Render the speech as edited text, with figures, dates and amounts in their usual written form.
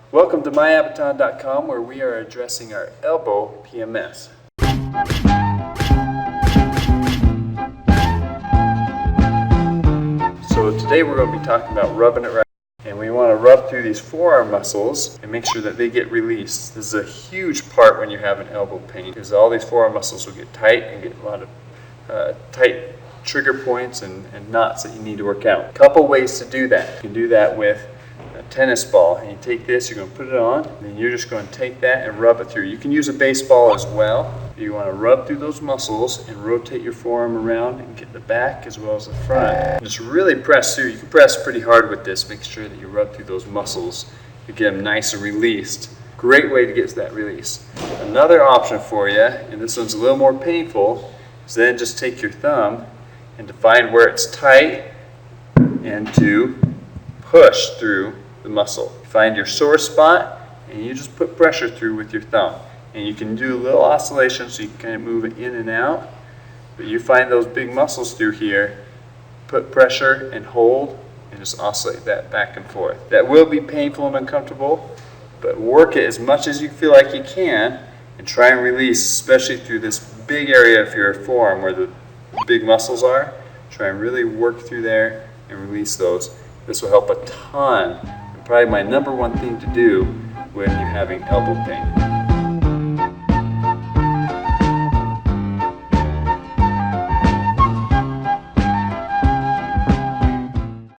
Welcome to myabaton.com, where we are addressing our elbow PMS. So today we're going to be talking about rubbing it right, and we want to rub through these forearm muscles and make sure that they get released. This is a huge part when you're having elbow pain, because all these forearm muscles will get tight and get a lot of tight trigger points and knots that you need to work out. A couple ways to do that. You can do that with a tennis ball, and you take this, you're going to put it on, and then you're just going to take that and rub it through. You can use a baseball as well. You want to rub through those muscles and rotate your forearm around and get the back as well as the front. And just really press through. You can press pretty hard with this. Make sure that you rub through those muscles to get them nice and released. Great way to get that release. Another option for you, and this one's a little more painful, is then just take your thumb and to find where it's tight and to push through the muscle. Find your sore spot and you just put pressure through with your thumb. And you can do a little oscillation so you can kind of move it in and out. But you find those big muscles through here, put pressure and hold, and just oscillate that back and forth. That will be painful and uncomfortable, but work it as much as you feel like you can and try and release, especially through this big area of your forearm where the big muscles are. Try and really work through there and release those. This will help a ton, and probably my number one thing to do when you're having elbow pain.